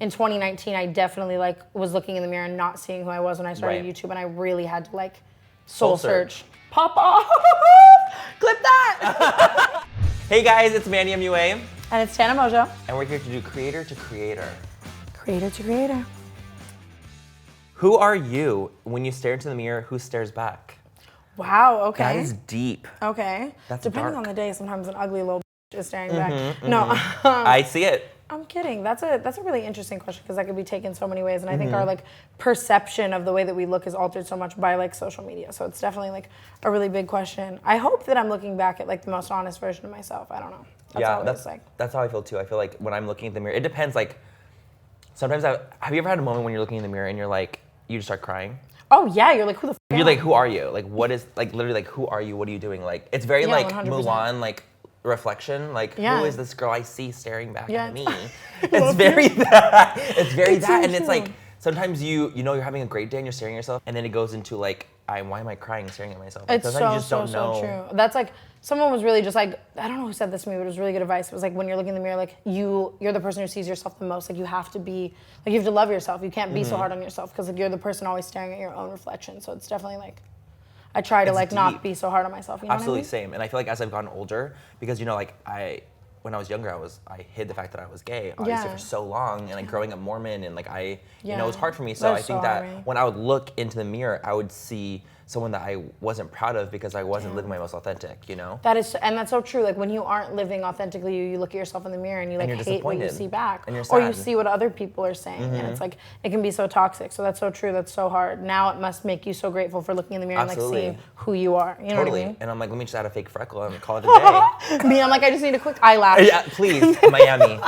in 2019, I definitely like was looking in the mirror and not seeing who I was when I started Right. YouTube, and I really had to like soul search. search. Pop off! Clip that! Hey guys, it's Manny MUA. And it's Tana Mongeau. And we're here to do creator to creator. Creator to creator. Who are you when you stare into the mirror? Who stares back? Wow, okay. That is deep. Okay. That's Depending dark. on the day, sometimes an ugly little is staring back. No, I see it. I'm kidding. That's a really interesting question because that could be taken so many ways, and I think our like perception of the way that we look is altered so much by like social media. So it's definitely like a really big question. I hope that I'm looking back at like the most honest version of myself. I don't know. That's how I feel too. I feel like when I'm looking at the mirror, it depends. Like sometimes, have you ever had a moment when you're looking in the mirror and you're like, you just start crying? Oh yeah, you're like, who the f You're like, who are you? Like, what is, like, literally, like, who are you? What are you doing? Like, it's very, Yeah, like, 100%. Mulan, like, reflection. Like, Yeah. who is this girl I see staring back Yeah. at me? It's very that. It's very It's that. so And it's true. like, sometimes you know you're having a great day and you're staring at yourself, and then it goes into, like, why am I crying staring at myself? Like, It's sometimes so, you just so, don't so know. true. That's like, someone was really just like, I don't know who said this to me, but it was really good advice. It was like, when you're looking in the mirror, like you're the person who sees yourself the most. Like you have to be, like you have to love yourself. You can't be so hard on yourself because like you're the person always staring at your own reflection. So it's definitely like, I try to It's like deep. not be so hard on myself. You know Absolutely what same. And I feel like as I've gotten older, because, you know, like, when I was younger, I hid the fact that I was gay, obviously, Yeah. for so long, and like growing up Mormon, and like you know, Yeah. it was hard for me. So That I is think so that hard, right? when I would look into the mirror, I would see someone that I wasn't proud of because I wasn't living my most authentic, you know? That is, and that's so true. Like when you aren't living authentically, you look at yourself in the mirror and you like you're hate what you disappointed. see back, And you're or you sad. see what other people are saying, and it's like it can be so toxic. So that's so true. That's so hard. Now it must make you so grateful for looking in the mirror Absolutely. and like seeing who you are. You know Totally. what I mean? And I'm like, let me just add a fake freckle and call it a day. Me, I'm like, I just need a quick eyelash. Yeah, please, Miami.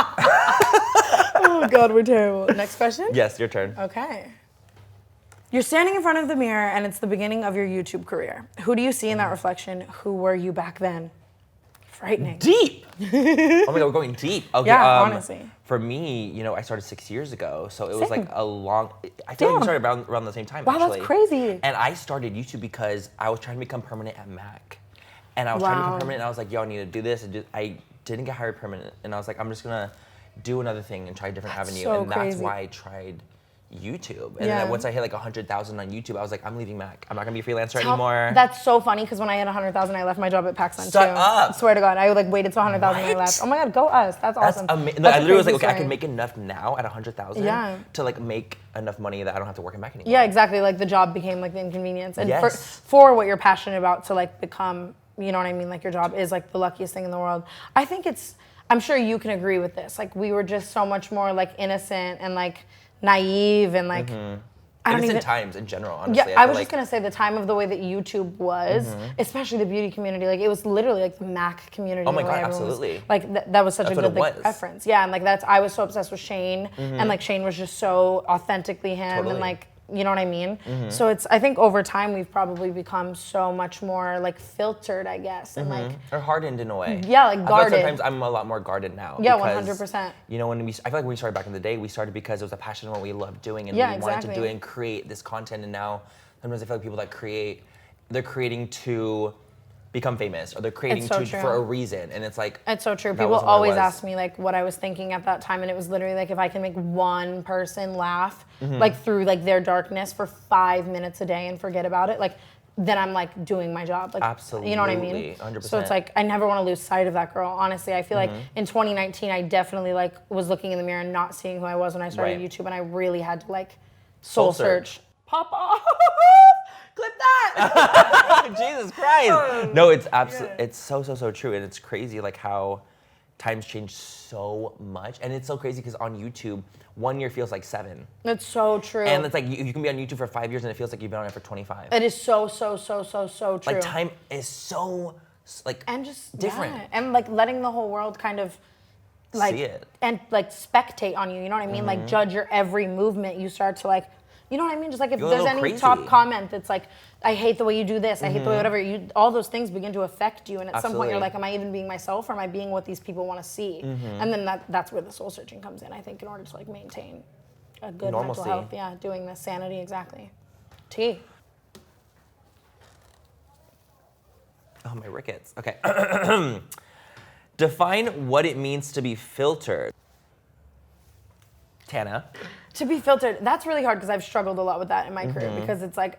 Oh God, we're terrible. Next question. Yes, your turn. Okay. You're standing in front of the mirror and it's the beginning of your YouTube career. Who do you see in that reflection? Who were you back then? Frightening. Deep. Oh my God, we're going deep. Okay. Yeah, honestly. For me, you know, I started 6 years ago, so it was Same. like a long. I feel like we Damn. started around the same time. Wow, actually. that's crazy. And I started YouTube because I was trying to become permanent at Mac, and I was trying to become Wow. permanent. And I was like, yo, I need to do this. And I didn't get hired permanent, and I was like, I'm just gonna do another thing and try a different avenue, so and that's crazy. why I tried YouTube. And Yeah. then once I hit like 100,000 on YouTube, I was like, I'm leaving Mac. I'm not gonna be a freelancer anymore. That's so funny because when I hit 100,000, I left my job at PacSun too. Shut up. Swear to God, I like waited till 100,000 and I What? left. Oh my God, go us. That's That's awesome. amazing. That's I a literally was like, crazy okay, I story. can make enough now at 100,000 Yeah. to like make enough money that I don't have to work in Mac anymore. Yeah, exactly. Like the job became like the inconvenience, and Yes. for what you're passionate about to like become, you know what I mean? Like your job is like the luckiest thing in the world. I think I'm sure you can agree with this. Like we were just so much more like innocent and like naive and like I don't Innocent even. times in general, honestly. Yeah, I feel was like just gonna say the time of the way that YouTube was, especially the beauty community. Like it was literally like the Mac community. Oh my the way God, everyone was- absolutely. like that was such That's a what good it like, was. reference. Yeah, and like I was so obsessed with Shane, and like Shane was just so authentically him, Totally. and like you know what I mean. So I think over time we've probably become so much more like filtered, I guess, and like or hardened in a way. Yeah, like I feel like guarded. sometimes I'm a lot more guarded now. Yeah, because, 100%. You know, I feel like when we started back in the day, we started because it was a passion of what we loved doing, and Yeah, we wanted to exactly. do it and create this content. And now sometimes I feel like people that create, they're creating to become famous, or they're creating so to true. for a reason. And it's like It's so true. that People wasn't what it always was. ask me like what I was thinking at that time, and it was literally like if I can make one person laugh like through like their darkness for 5 minutes a day and forget about it, like then I'm like doing my job. Like you know what I mean? Absolutely, 100%. So it's like I never want to lose sight of that girl. Honestly, I feel like in 2019 I definitely like was looking in the mirror and not seeing who I was when I started Right. YouTube, and I really had to like soul search. Pop off. Clip that. Jesus Christ! No, it's absolutely, it's so true, and it's crazy like how times change so much, and it's so crazy because on YouTube, 1 year feels like 7, That's so true. and it's like you can be on YouTube for 5 years, and it feels like you've been on it for 25. It is so true. Like time is so like And just different. yeah. And like letting the whole world kind of like See it. and like spectate on you, you know what I mean? Like judge your every movement. You start to like, you know what I mean? Just like if Go a there's little any crazy. top comment that's like, I hate the way you do this, I hate the way whatever, all those things begin to affect you, and at some point you're Absolutely. like, am I even being myself, or am I being what these people want to see? And then that's where the soul searching comes in, I think, in order to like maintain a good Normalcy. mental health. Yeah, doing this, sanity, exactly. T. Oh, my rickets. Okay. Define what it means to be filtered. Tana. To be filtered, that's really hard because I've struggled a lot with that in my career because it's like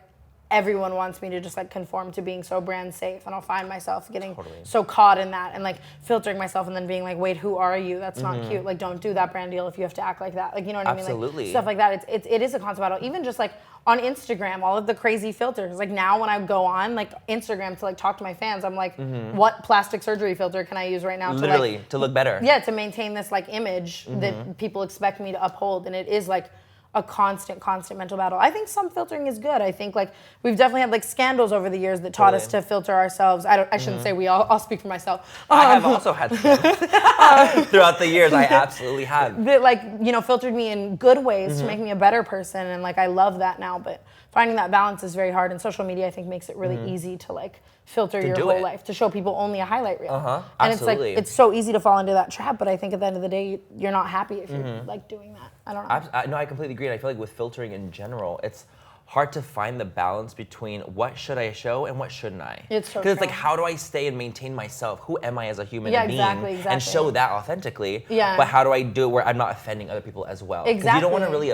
everyone wants me to just like conform to being so brand safe, and I'll find myself getting so caught in that and like filtering myself and then being like, wait, who are you? That's not cute. Like, don't do that brand deal if you have to act like that. Like, you know what I mean? Absolutely. Like, stuff like that. It is a constant battle. Even just like on Instagram, all of the crazy filters. Like now when I go on like Instagram to like talk to my fans, I'm like, what plastic surgery filter can I use right now Literally, to look better. Yeah, to maintain this like image that people expect me to uphold. And it is like a constant mental battle. I think some filtering is good. I think like we've definitely had like scandals over the years that taught us to filter ourselves. I shouldn't say we all. I'll speak for myself. I have also had scandals throughout the years. I absolutely have. That like, you know, filtered me in good ways to make me a better person, and like I love that now. But finding that balance is very hard. And social media, I think, makes it really easy to like filter your whole life, to show people only a highlight reel. And Absolutely. it's like, it's so easy to fall into that trap, but I think at the end of the day, you're not happy if you're like doing that. I don't know. No, I completely agree. And I feel like with filtering in general, it's hard to find the balance between what should I show and what shouldn't I. It's so Because it's like, true. how do I stay and maintain myself? Who am I as a human being? Exactly. And show that authentically. Yeah. But how do I do it where I'm not offending other people as well? Because you don't want to really,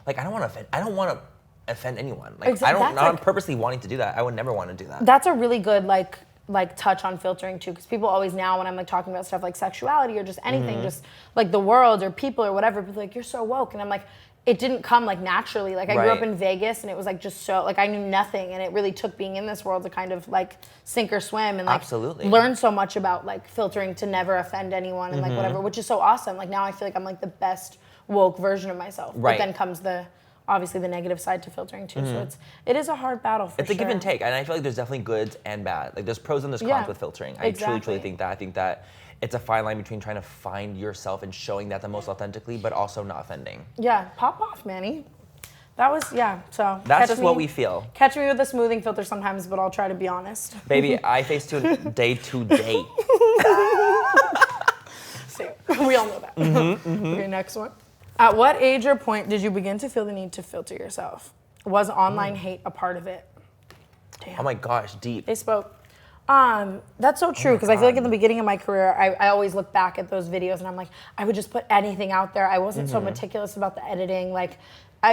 like, I don't want to offend anyone. Like, I don't, not purposely wanting to do that. I would never want to do that. That's a really good like touch on filtering too, because people always now when I'm like talking about stuff like sexuality or just anything, just like the world or people or whatever, people are like, you're so woke, and I'm like, it didn't come like naturally. Like I grew up in Vegas, and it was like just so like I knew nothing, and it really took being in this world to kind of like sink or swim and like learn so much about like filtering to never offend anyone and like whatever, which is so awesome. Like now I feel like I'm like the best woke version of myself. But then comes obviously the negative side to filtering too. So it is a hard battle for It's a give and take, and I feel like there's definitely goods and bad. Like there's pros and there's cons with filtering. I truly think that. I think that it's a fine line between trying to find yourself and showing that the most authentically, but also not offending. Yeah, pop off, Manny. That was, so. That's just what we feel. Catch me with a smoothing filter sometimes, but I'll try to be honest. Baby, I face tune day to day. See, we all know that. Okay, next one. At what age or point did you begin to feel the need to filter yourself? Was online hate a part of it? Damn. Oh my gosh, deep. They spoke. That's so true, because I feel like in the beginning of my career, I always look back at those videos and I'm like, I would just put anything out there. I wasn't so meticulous about the editing. Like,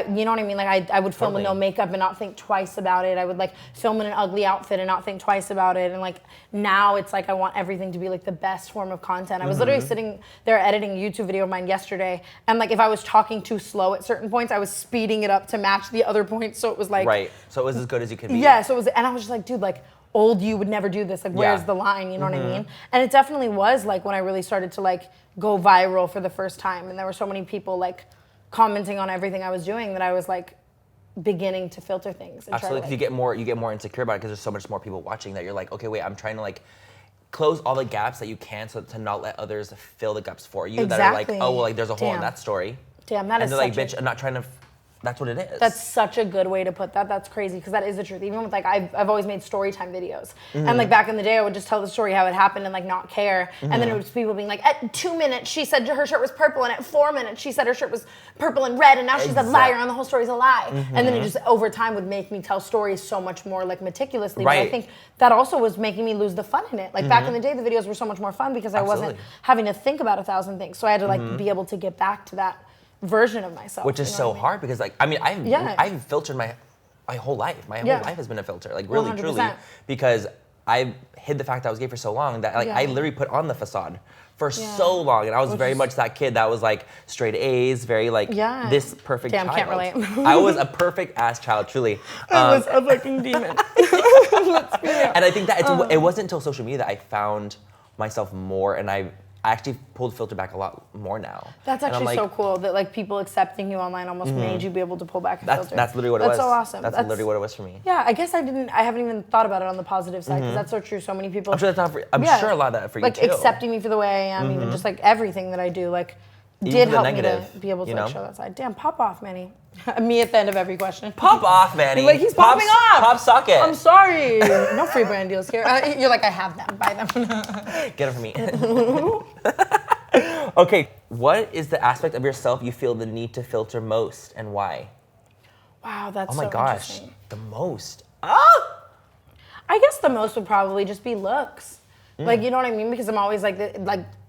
you know what I mean? Like I would film with no makeup and not think twice about it. I would like film in an ugly outfit and not think twice about it. And like now it's like I want everything to be like the best form of content. I was literally sitting there editing a YouTube video of mine yesterday, and like if I was talking too slow at certain points, I was speeding it up to match the other points. So it was like so it was as good as you could be. Yeah. So it was, and I was just like, dude, like old you would never do this. Like where's the line? You know what I mean? And it definitely was like when I really started to like go viral for the first time, and there were so many people like commenting on everything I was doing that I was like beginning to filter things. And Absolutely, because you get more insecure about it because there's so much more people watching that you're like, okay, wait, I'm trying to like close all the gaps that you can, so to not let others fill the gaps for you that are like, oh, well, like there's a hole in that story. Damn, that is such like, bitch, I'm not trying to. That's what it is. That's such a good way to put that. That's crazy, because that is the truth. Even with like, I've always made story time videos. And like back in the day, I would just tell the story how it happened and like not care. And then it was people being like, at 2 minutes, she said her shirt was purple, and at 4 minutes, she said her shirt was purple and red, and now she's a liar, and the whole story's a lie. And then it just over time would make me tell stories so much more like meticulously. But I think that also was making me lose the fun in it. Like back in the day, the videos were so much more fun because I wasn't having to think about 1,000 things. So I had to like be able to get back to that version of myself, which is so hard, because like I mean I've filtered my whole life. My whole life has been a filter, like really 100%. Truly, because I hid the fact that I was gay for so long that like I literally put on the facade for so long, and I was very much that kid that was like straight A's, very like this perfect child. Can't relate. I was a perfect ass child, truly. I was a fucking demon. And I think that it wasn't until social media that I found myself more, and I actually pulled filter back a lot more now. That's actually like, so cool that like people accepting you online almost made you be able to pull back a filter. That's literally what it was. That's so awesome. That's literally what it was for me. Yeah, I guess I haven't even thought about it on the positive side, because that's so true. So many people. I'm sure that's not for, I'm sure a lot of that for you too. Like accepting me for the way I am, even just like everything that I do, like did help me to be able to like show that side. Damn, pop off, Manny. Me at the end of every question. Pop off, Manny. Like he's popping off. Pop socket. I'm sorry. No free brand deals here. You're like, I have them. Buy them. Get them for me. Okay, what is the aspect of yourself you feel the need to filter most, and why? Wow, that's so interesting. The most. I guess the most would probably just be looks. Like, you know what I mean? Because I'm always like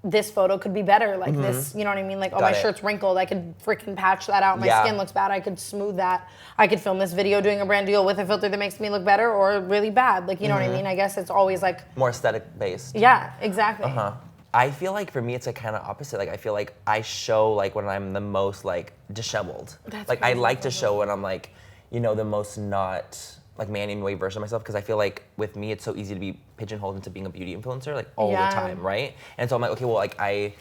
this photo could be better. Like this, you know what I mean? Like, oh, my shirt's wrinkled. I could freaking patch that out. My skin looks bad. I could smooth that. I could film this video doing a brand deal with a filter that makes me look better or really bad. Like, you know what I mean? I guess it's always like more aesthetic based. Yeah, exactly. I feel like for me it's like kind of opposite. Like I feel like I show like when I'm the most like disheveled. That's like I like to show when I'm like, you know, the most not like Manny MUA version of myself, because I feel like with me it's so easy to be pigeonholed into being a beauty influencer like all the time, right? And so I'm like, okay, well, like I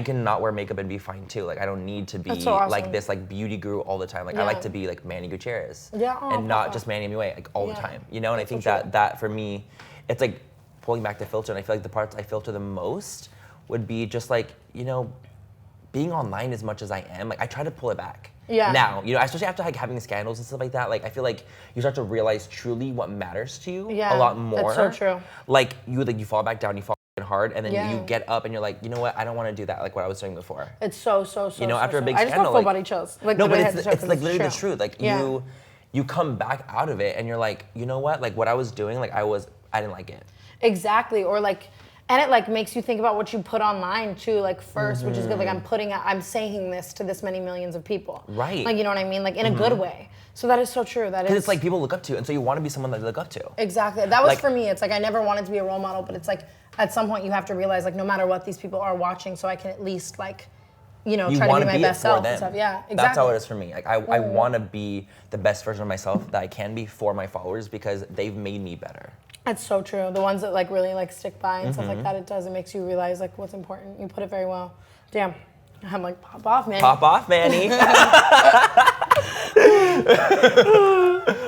cannot wear makeup and be fine too. Like I don't need to be like this like beauty guru all the time. Like I like to be like Manny Gutierrez and not just Manny MUA like all the time, you know? And I think that for me, it's like pulling back the filter, and I feel like the parts I filter the most would be just like, you know, being online as much as I am, like I try to pull it back. Now, you know, especially after like having scandals and stuff like that, like I feel like you start to realize truly what matters to you a lot more. That's so true. Like you fall back down, you fall hard, and then you get up and you're like, you know what, I don't want to do that like what I was doing before. It's so you know, after a big I just scandal, got full body chills. Like, no, but it's like literally the truth. Like you come back out of it and you're like, you know what, like what I was doing, like I didn't like it. Exactly, or like, and it like makes you think about what you put online too, like first, which is good. Like I'm saying this to this many millions of people. Right. Like, you know what I mean? Like in a good way. So that is so true. That is. Because it's like people look up to, and so you want to be someone that they look up to. Exactly. That was like, for me. It's like I never wanted to be a role model, but it's like at some point you have to realize like no matter what, these people are watching, so I can at least like, you know, try to be my best self and stuff. Yeah, exactly. That's how it is for me. Like I want to be the best version of myself that I can be for my followers because they've made me better. That's so true. The ones that like really like stick by and stuff like that, it makes you realize like what's important. You put it very well. Damn. I'm like, pop off, Manny. Pop off, Manny.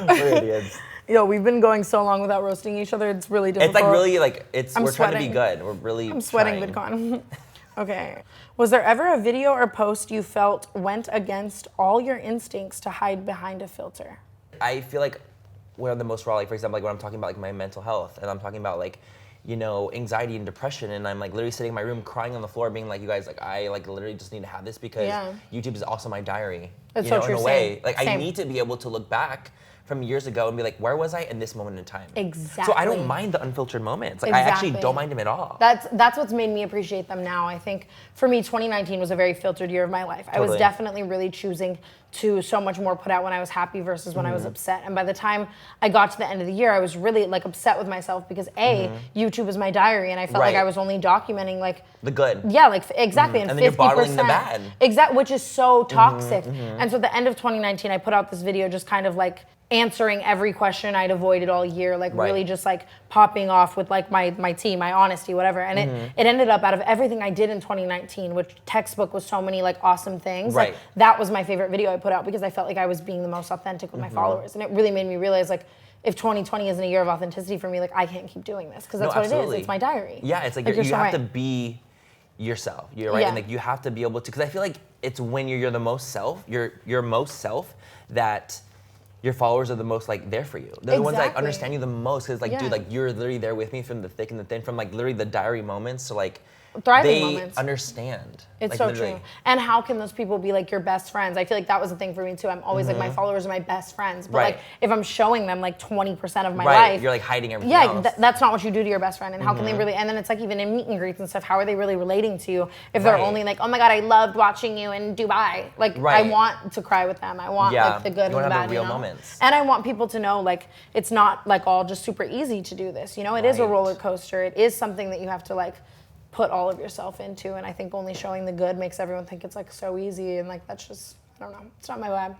We're idiots. Yo, we've been going so long without roasting each other. It's really difficult. It's like really like we're sweating. trying to be good. We're really I'm sweating VidCon. Okay. Was there ever a video or post you felt went against all your instincts to hide behind a filter? I feel like when I'm the most raw, like for example, like when I'm talking about like my mental health and I'm talking about like, you know, anxiety and depression, and I'm like literally sitting in my room crying on the floor being like, you guys, like I like literally just need to have this because YouTube is also my diary. That's you know, so true. In a way. Like I need to be able to look back from years ago and be like, where was I in this moment in time? Exactly. So I don't mind the unfiltered moments. Like I actually don't mind them at all. That's what's made me appreciate them now. I think for me, 2019 was a very filtered year of my life. Totally. I was definitely really choosing to so much more put out when I was happy versus when I was upset. And by the time I got to the end of the year, I was really like upset with myself because YouTube was my diary, and I felt like I was only documenting like the good. Yeah, like exactly. And 50%. Then you're bottling the bad. Exactly, which is so toxic. And so at the end of 2019, I put out this video just kind of like answering every question I'd avoided all year, like really just like popping off with like my tea, my honesty, whatever. And it ended up, out of everything I did in 2019, which textbook was so many like awesome things, like that was my favorite video I put out because I felt like I was being the most authentic with my followers. And it really made me realize like, if 2020 isn't a year of authenticity for me, like I can't keep doing this because that's what it is. It's my diary. Yeah, it's like, you have to be yourself. You're right, and like you have to be able to, because I feel like it's when you're the most self, your most self, that your followers are the most like there for you. They're the ones that like understand you the most, because like dude, like you're literally there with me from the thick and the thin, from like literally the diary moments to like thriving moments. Understand. It's like, so literally. true. And how can those people be like your best friends? I feel like that was the thing for me too. I'm always like, my followers are my best friends. But like if I'm showing them like 20% of my life, you're like hiding everything else. That's not what you do to your best friend. And how can they really, and then it's like even in meet and greets and stuff, how are they really relating to you if they're only like, oh my God, I loved watching you in Dubai. Like I want to cry with them. I want like the good and the bad, real moments. And I want people to know like it's not like all just super easy to do this. You know, it is a roller coaster. It is something that you have to like put all of yourself into, and I think only showing the good makes everyone think it's like so easy, and like that's just, I don't know, it's not my vibe.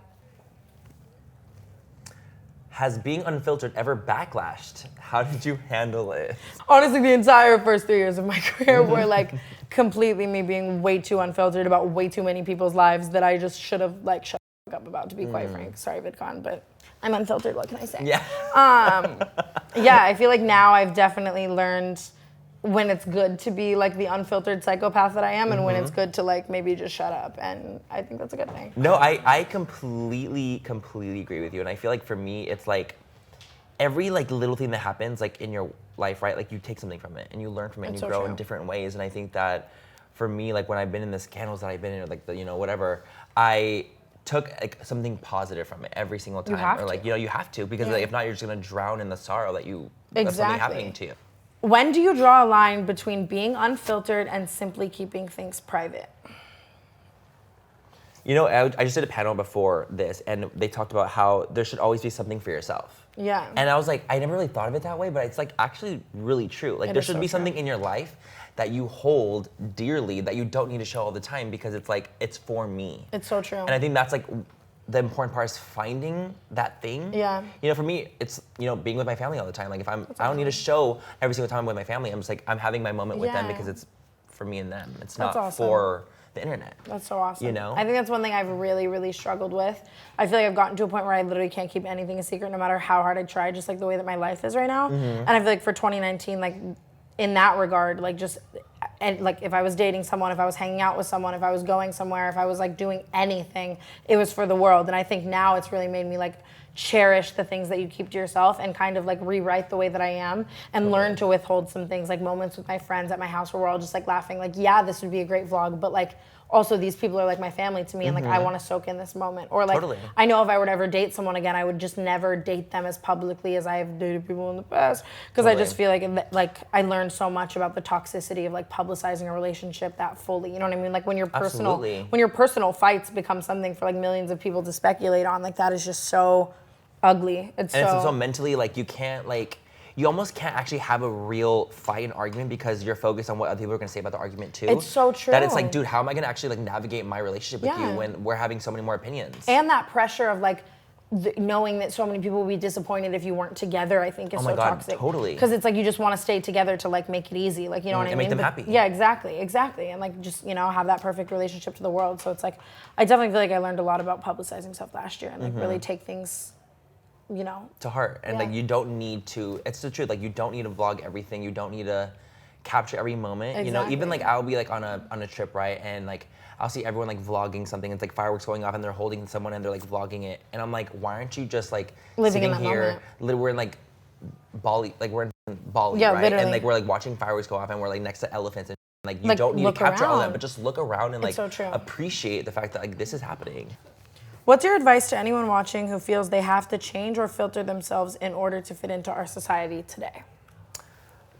Has being unfiltered ever backlashed? How did you handle it? Honestly, the entire first 3 years of my career were like completely me being way too unfiltered about way too many people's lives that I just should have like shut up about, to be quite frank. Sorry, VidCon, but I'm unfiltered, what can I say? Yeah. Yeah, I feel like now I've definitely learned when it's good to be like the unfiltered psychopath that I am, and when it's good to like maybe just shut up, and I think that's a good thing. No, I completely agree with you, and I feel like for me it's like every like little thing that happens like in your life, right? Like you take something from it and you learn from it and you grow in different ways, and I think that for me, like when I've been in the scandals that I've been in, or like the, you know, whatever, I took like something positive from it every single time, or like, you know, you have to, because like, if not, you're just gonna drown in the sorrow that that's something happening to you. When do you draw a line between being unfiltered and simply keeping things private? You know, I just did a panel before this, and they talked about how there should always be something for yourself. Yeah. And I was like, I never really thought of it that way, but it's like actually really true. Like there should be something in your life that you hold dearly that you don't need to show all the time because it's like, it's for me. It's so true. And I think that's like the important part is finding that thing. Yeah. You know, for me, it's, you know, being with my family all the time. Like I don't need to show every single time I'm with my family. I'm just like, I'm having my moment with them because it's for me and them. It's not for the internet. That's so awesome. You know? I think that's one thing I've really, really struggled with. I feel like I've gotten to a point where I literally can't keep anything a secret no matter how hard I try, just like the way that my life is right now. And I feel like for 2019, like in that regard, like just, and like if I was dating someone, if I was hanging out with someone, if I was going somewhere, if I was like doing anything, it was for the world. And I think now it's really made me like cherish the things that you keep to yourself and kind of like rewrite the way that I am and learn to withhold some things, like moments with my friends at my house where we're all just like laughing, like, yeah, this would be a great vlog, but like also these people are like my family to me and like I want to soak in this moment. Or like I know if I were to ever date someone again, I would just never date them as publicly as I have dated people in the past because I just feel like I learned so much about the toxicity of like publicizing a relationship that fully, you know what I mean? Like when your personal fights become something for like millions of people to speculate on, like that is just so ugly. It's so mentally like you can't like, you almost can't actually have a real fight and argument because you're focused on what other people are going to say about the argument too. It's so true. That it's like, dude, how am I going to actually like navigate my relationship with you when we're having so many more opinions? And that pressure of like knowing that so many people would be disappointed if you weren't together, I think is so toxic. Totally. Because it's like you just want to stay together to like make it easy, like you know what I mean? And make them happy. Yeah, exactly, and like just have that perfect relationship to the world. So it's like I definitely feel like I learned a lot about publicizing stuff last year and like really take things to heart. And like you don't need to, it's the truth, like you don't need to vlog everything, you don't need to capture every moment. Even like I'll be like on a trip, right, and like I'll see everyone like vlogging something, it's like fireworks going off and they're holding someone and they're like vlogging it, and I'm like, why aren't you just like living sitting in that here moment. We're in like Bali, right, literally. and like we're like watching fireworks go off and we're like next to elephants and like you don't need to capture all that, but just look around and like appreciate the fact that like this is happening. What's your advice to anyone watching who feels they have to change or filter themselves in order to fit into our society today?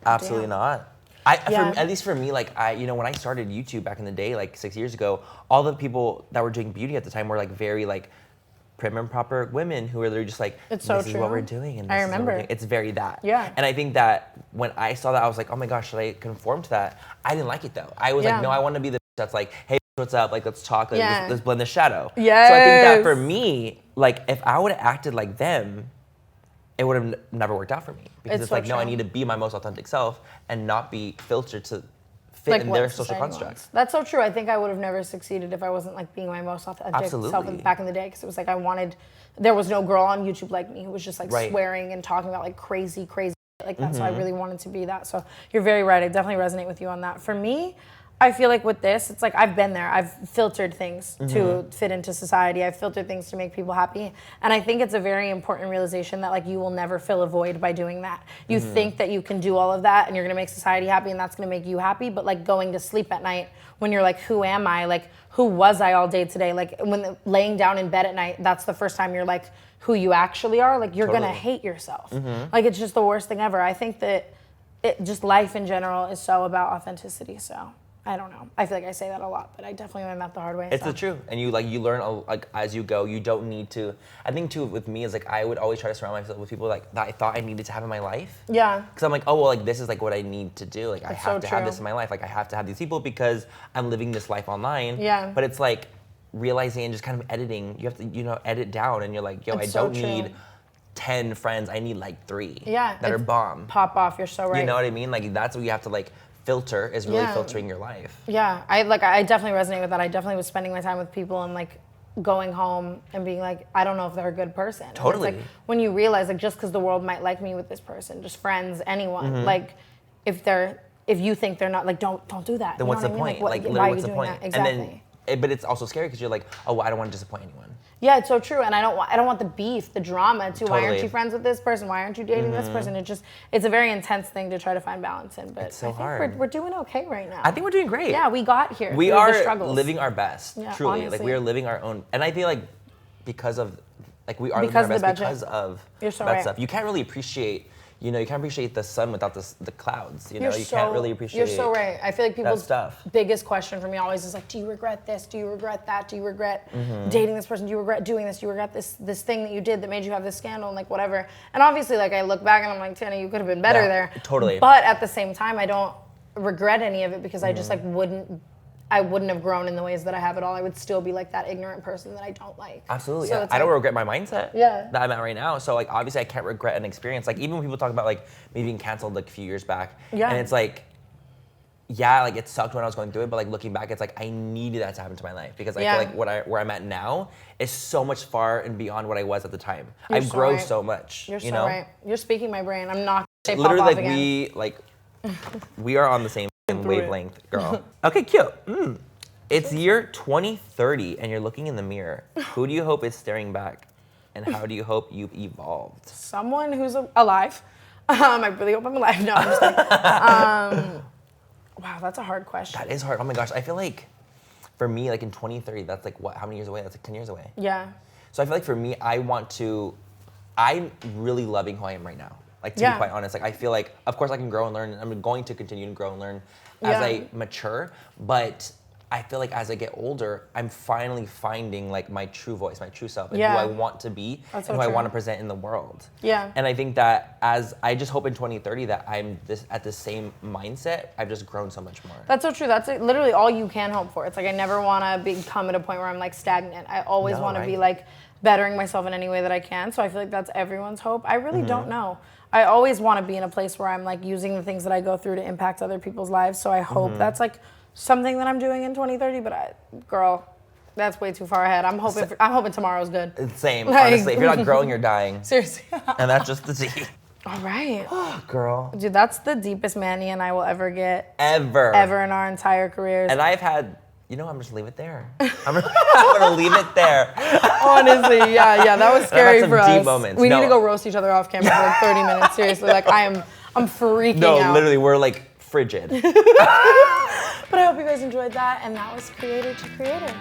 Absolutely not. At least for me, like when I started YouTube back in the day, like 6 years ago, all the people that were doing beauty at the time were like very like prim and proper women who were literally just like, this is what we're doing, and this is what we're doing. It's very that. Yeah. And I think that when I saw that, I was like, oh my gosh, should I conform to that? I didn't like it though. I was like, no, I want to be the that's like, hey, what's up? Like, let's talk. Like, let's blend the shadow. Yes. So I think that for me, like, if I would have acted like them, it would have never worked out for me. Because it's like, no, I need to be my most authentic self and not be filtered to fit like in their social constructs. That's so true. I think I would have never succeeded if I wasn't like being my most authentic self back in the day. Because it was like there was no girl on YouTube like me who was just like swearing and talking about like crazy like that. So I really wanted to be that. So you're very right. I definitely resonate with you on that. For me, I feel like with this, it's like I've been there. I've filtered things to fit into society. I've filtered things to make people happy. And I think it's a very important realization that like you will never fill a void by doing that. You think that you can do all of that and you're gonna make society happy and that's gonna make you happy, but like going to sleep at night when you're like, who am I? Like, who was I all day today? Like when laying down in bed at night, that's the first time you're like who you actually are. Like you're gonna hate yourself. Like it's just the worst thing ever. I think that just life in general is so about authenticity, so. I don't know. I feel like I say that a lot, but I definitely learned that the hard way. It's the truth, and you learn like as you go. You don't need to. I think too with me is like I would always try to surround myself with people like that I thought I needed to have in my life. Yeah. Because I'm like, oh well, like this is like what I need to do. Like I have to have this in my life. Like I have to have these people because I'm living this life online. Yeah. But it's like realizing and just kind of editing. You have to edit down, and you're like, yo, I don't need 10 friends. I need like 3. Yeah. That are bomb. Pop off. You're so right. You know what I mean? Like that's what you have to like. Filter is really filtering your life. Yeah, I definitely resonate with that. I definitely was spending my time with people and like going home and being like, I don't know if they're a good person. Totally. And it's like when you realize like just because the world might like me with this person, just friends, anyone, like if you think they're not, like don't do that. Then what's the point? Like literally what's the point? That? Exactly. But it's also scary because you're like, oh, well, I don't want to disappoint anyone. Yeah, it's so true, and I don't want the beef, the drama too. Why aren't you friends with this person? Why aren't you dating this person? It's a very intense thing to try to find balance in. But it's so I think hard. We're doing okay right now. I think we're doing great. Yeah, we got here. We are living our best. Yeah, truly, honestly. like we are living our own. And I feel like because of, like we are living our best because of You're so that right. stuff. You can't really appreciate you know, you can't appreciate the sun without the clouds. You know, you so, can't really appreciate. You're so right. I feel like people's stuff. biggest question for me always is like, do you regret this? Do you regret that? Do you regret dating this person? Do you regret doing this? Do you regret this thing that you did that made you have this scandal and like whatever? And obviously, like I look back and I'm like, Tana, you could have been better there. Totally. But at the same time, I don't regret any of it because I just like I wouldn't have grown in the ways that I have at all. I would still be like that ignorant person that I don't like. Absolutely, So yeah. I don't regret my mindset that I'm at right now. So like obviously I can't regret an experience. Like even when people talk about like me being canceled like a few years back. Yeah. And it's like, yeah, like it sucked when I was going through it, but like looking back, it's like I needed that to happen to my life because I feel like where I'm at now is so much far and beyond what I was at the time. I've grown so much. You're you so know? right. You're speaking my brain. I'm not gonna say literally pop like off we are on the same wavelength, girl. Okay, cute. It's year 2030 and you're looking in the mirror. Who do you hope is staring back? And how do you hope you've evolved? Someone who's alive. I really hope I'm alive. No, I'm just kidding. Wow, that's a hard question. That is hard. Oh my gosh. I feel like for me, like in 2030, that's like what? How many years away? That's like 10 years away. Yeah. So I feel like for me, I'm really loving who I am right now. Like to be quite honest, like I feel like, of course I can grow and learn. I'm going to continue to grow and learn as I mature. But I feel like as I get older, I'm finally finding like my true voice, my true self, and who I want to be and who I want to present in the world. Yeah. And I think that I just hope in 2030 that I'm at the same mindset. I've just grown so much more. That's so true. That's literally all you can hope for. It's like I never want to come at a point where I'm like stagnant. I always want to be like bettering myself in any way that I can. So I feel like that's everyone's hope. I really don't know. I always want to be in a place where I'm like using the things that I go through to impact other people's lives. So I hope that's like something that I'm doing in 2030, but girl, that's way too far ahead. I'm hoping tomorrow's good. Same, like, honestly. If you're not growing, you're dying. Seriously. And that's just the tea. All right. Girl. Dude, that's the deepest Manny and I will ever get. Ever in our entire careers. And I've had, I'm just gonna leave it there. I'm gonna leave it there. Honestly, yeah, that was scary for us. Deep moments. We need to go roast each other off camera for like 30 minutes. Seriously, like I'm freaking out. No, literally, we're like frigid. But I hope you guys enjoyed that, and that was Creator to Creator.